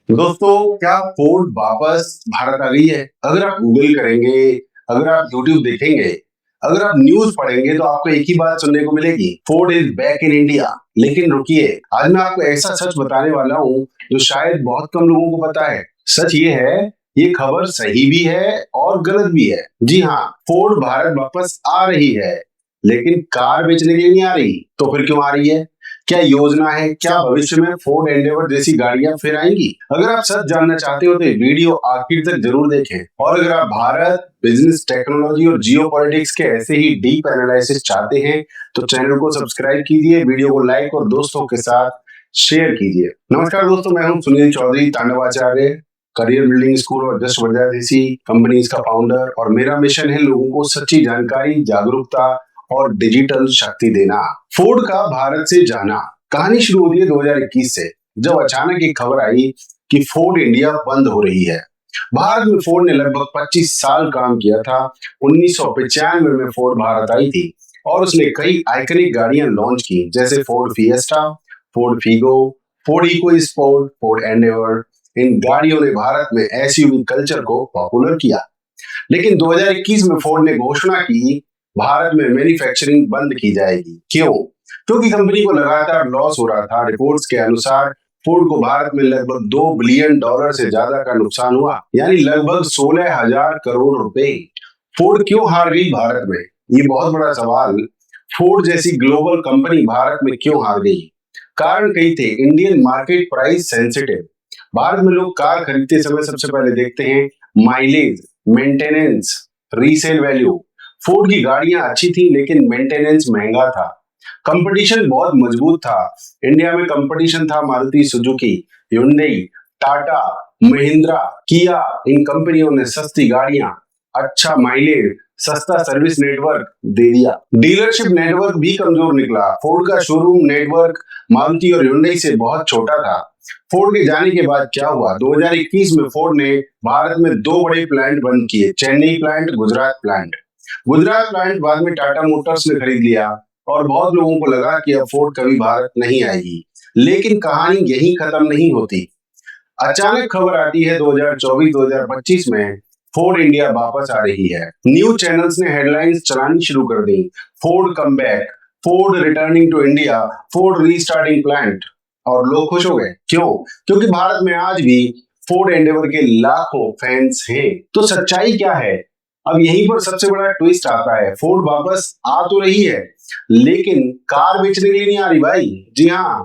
दोस्तों, क्या फोर्ड वापस भारत आ गई है? अगर आप गूगल करेंगे, अगर आप यूट्यूब देखेंगे, अगर आप न्यूज पढ़ेंगे तो आपको एक ही बात सुनने को मिलेगी, Ford is back in India. लेकिन रुकिए, आज मैं आपको ऐसा सच बताने वाला हूँ जो शायद बहुत कम लोगों को पता है। सच ये है, ये खबर सही भी है और गलत भी है। जी हाँ, फोर्ड भारत वापस आ रही है, लेकिन कार बेचने के लिए नहीं आ रही। तो फिर क्यों आ रही है? क्या योजना है? क्या भविष्य में फोर्ड एंडेवर जैसी गाड़ियां फिर आएंगी? अगर आप सच जानना चाहते हो तो ये वीडियो आखिर तक जरूर देखें। और अगर आप भारत, बिजनेस, टेक्नोलॉजी और जियो पॉलिटिक्स के ऐसे ही डीप एनालिसिस चाहते हैं तो चैनल को सब्सक्राइब कीजिए, वीडियो को लाइक और दोस्तों के साथ शेयर कीजिए। नमस्कार दोस्तों, मैं हूं Sunil Chaudhary, Tandavacharya, career building school और जस्ट वर्धा जैसी कंपनीज का फाउंडर। और मेरा मिशन है लोगों को सच्ची जानकारी, जागरूकता और डिजिटल शक्ति देना। फोर्ड का भारत से जाना कहानी शुरू होती है 2021 से, जब अचानक एक खबर आई कि फोर्ड इंडिया बंद हो रही है। भारत में फोर्ड ने लगभग 25 साल काम किया था। 1995 में फोर्ड भारत आई थी और उसने कई आइकनिक गाड़ियां लॉन्च की, जैसे Ford Fiesta, Ford Figo, Ford EcoSport, Ford Endeavour. इन गाड़ियों ने भारत में एसयूवी कल्चर को पॉपुलर किया। लेकिन 2021 में फोर्ड ने घोषणा की भारत में मैन्युफैक्चरिंग बंद की जाएगी। क्यों? क्योंकि कंपनी को लगातार लॉस हो रहा था। रिपोर्ट्स के अनुसार फोर्ड को भारत में लगभग $2 बिलियन से ज्यादा का नुकसान हुआ, यानी लगभग 16,000 करोड़ रुपए। फोर्ड क्यों हार गई भारत में? ये बहुत बड़ा सवाल। फोर्ड जैसी ग्लोबल कंपनी भारत में क्यों हार गई? कारण कई थे। Indian market price sensitive. Bharat में लोग कार खरीदते समय सबसे पहले देखते हैं mileage, maintenance, resale value. Ford की गाड़ियां अच्छी थी लेकिन मेंटेनेंस महंगा था। कंपटीशन बहुत मजबूत था। इंडिया में कंपटीशन था मारुति सुजुकी, hyundai, टाटा, महिंद्रा, किया। इन कंपनियों ने सस्ती गाड़ियां, अच्छा माइलेज, सस्ता सर्विस नेटवर्क दे दिया। डीलरशिप नेटवर्क भी कमजोर निकला। फोर्ड का शोरूम नेटवर्क मारुति और hyundai से बहुत छोटा था। फोर्ड के जाने के बाद क्या हुआ? 2021 में फोर्ड ने भारत में 2 बड़े प्लांट बंद किए, Chennai plant, Gujarat plant. Gujarat plant बाद में टाटा मोटर्स ने खरीद लिया और बहुत लोगों को लगा कि अब फोर्ड कभी भारत नहीं आएगी। लेकिन कहानी यहीं खत्म नहीं होती। अचानक खबर आती है 2024-2025 में फोर्ड इंडिया वापस आ रही है। न्यूज चैनल्स ने हेडलाइंस चलानी शुरू कर दी। Ford come back, Ford returning to India, Ford restarting plant. और लोग खुश हो गए। क्यों? क्योंकि भारत में आज भी फोर्ड एंडेवर के लाखों फैंस हैं। तो सच्चाई क्या है? अब यहीं पर सबसे बड़ा ट्विस्ट आता है। फोर्ड वापस आ तो रही है, लेकिन कार बेचने के लिए नहीं आ रही भाई। जी हाँ,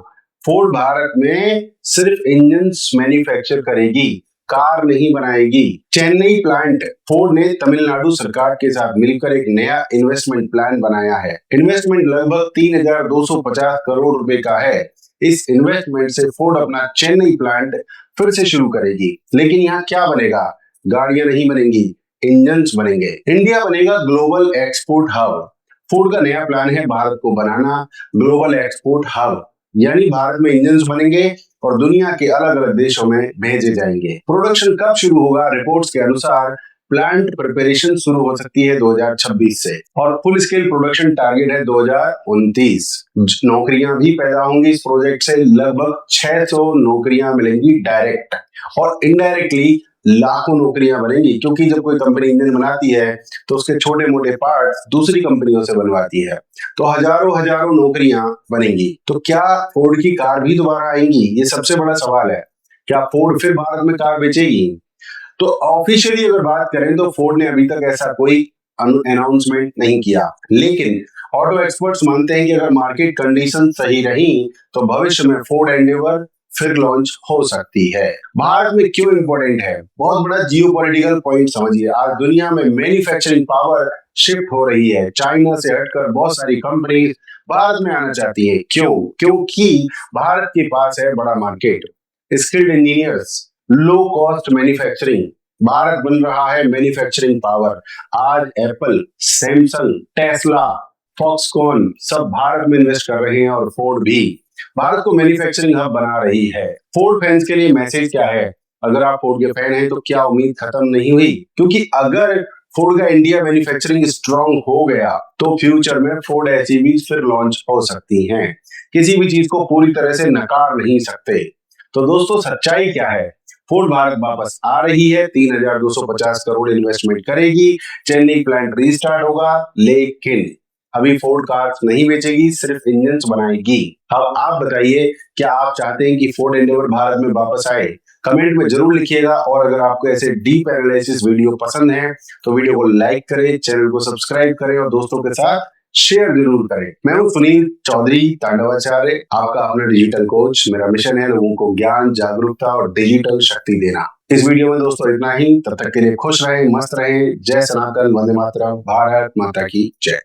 फोर्ड भारत में सिर्फ इंजन मैन्युफैक्चर करेगी, कार नहीं बनाएगी। चेन्नई प्लांट, फोर्ड ने तमिलनाडु सरकार के साथ मिलकर एक नया इन्वेस्टमेंट प्लान बनाया है। इन्वेस्टमेंट लगभग 3,250 करोड़ रुपए का है। इस इन्वेस्टमेंट से फोर्ड अपना चेन्नई प्लांट फिर से शुरू करेगी। लेकिन यहाँ क्या बनेगा? गाड़ियां नहीं बनेंगी, इंजन्स बनेंगे। इंडिया बनेगा ग्लोबल एक्सपोर्ट हब। फोर्ड का नया प्लान है भारत को बनाना ग्लोबल एक्सपोर्ट हब, यानी भारत में इंजन्स बनेंगे और दुनिया के अलग अलग देशों में भेजे जाएंगे। प्रोडक्शन कब शुरू होगा? रिपोर्ट्स के अनुसार प्लांट प्रिपरेशन शुरू हो सकती है 2026 से और फुल स्केल प्रोडक्शन टारगेट है 2029। नौकरियां भी पैदा होंगी इस प्रोजेक्ट से। लगभग 600 नौकरियां मिलेंगी डायरेक्ट, और इनडायरेक्टली लाखों नौकरियां बनेंगी, क्योंकि जब कोई कंपनी इंजन बनाती है तो उसके छोटे मोटे पार्ट्स दूसरी कंपनियों से बनवाती है, तो हजारों हजारों नौकरियां बनेंगी। तो क्या फोर्ड की कार भी दोबारा आएंगी? ये सबसे बड़ा सवाल है। क्या फोर्ड फिर भारत में कार बेचेगी? तो ऑफिशियली अगर बात करें तो फोर्ड ने अभी तक ऐसा कोई अनाउंसमेंट नहीं किया, लेकिन ऑटो एक्सपर्ट्स मानते हैं कि अगर मार्केट कंडीशन सही रही तो भविष्य में फोर्ड एंडेवर फिर लॉन्च हो सकती है। भारत में क्यों इंपॉर्टेंट है? बहुत बड़ा जियोपॉलिटिकल पॉइंट समझिए। आज दुनिया में मैन्युफैक्चरिंग पावर शिफ्ट हो रही है। चाइना से हटकर बहुत सारी कंपनी भारत में आना चाहती है। क्यों? क्योंकि भारत के पास है बड़ा market, skilled engineers, low cost manufacturing. Bharat बन रहा है मैन्युफैक्चरिंग पावर। आज एप्पल, सैमसंग, टेस्ला, फॉक्सकॉन सब भारत में इन्वेस्ट कर रहे हैं और फोर्ड भी भारत को मैन्युफैक्चरिंग हब बना रही है। फोर्ड फैंस के लिए मैसेज क्या है? अगर आप फोर्ड के फैन हैं तो क्या उम्मीद खत्म नहीं हुई? क्योंकि अगर फोर्ड का इंडिया मैन्युफैक्चरिंग स्ट्रांग हो गया तो फ्यूचर में फोर्ड एसयूवीज फिर लॉन्च हो सकती हैं। किसी भी चीज को पूरी तरह से नकार नहीं सकते। तो दोस्तों, सच्चाई क्या है? फोर्ड भारत वापस आ रही है, 3,250 करोड़ इन्वेस्टमेंट करेगी, चेन्नई प्लांट रीस्टार्ट होगा, लेकिन अभी फोर्ड कार्स नहीं बेचेगी, सिर्फ इंजन बनाएगी। अब आप बताइए, क्या आप चाहते हैं कि फोर्ड एंडेवर भारत में वापस आए? कमेंट में जरूर लिखिएगा। और अगर आपको ऐसे डीप एनालिसिस वीडियो पसंद है तो वीडियो को लाइक करें, चैनल को सब्सक्राइब करें और दोस्तों के साथ शेयर जरूर करें। मैं हूं सुनील चौधरी तांडवाचार्य, आपका अपना डिजिटल कोच। मेरा मिशन है लोगों को ज्ञान, जागरूकता और डिजिटल शक्ति देना। इस वीडियो में दोस्तों इतना ही। तब तक के लिए खुश रहें, मस्त रहें। जय सनातन, वंदे मातरम, भारत माता की जय।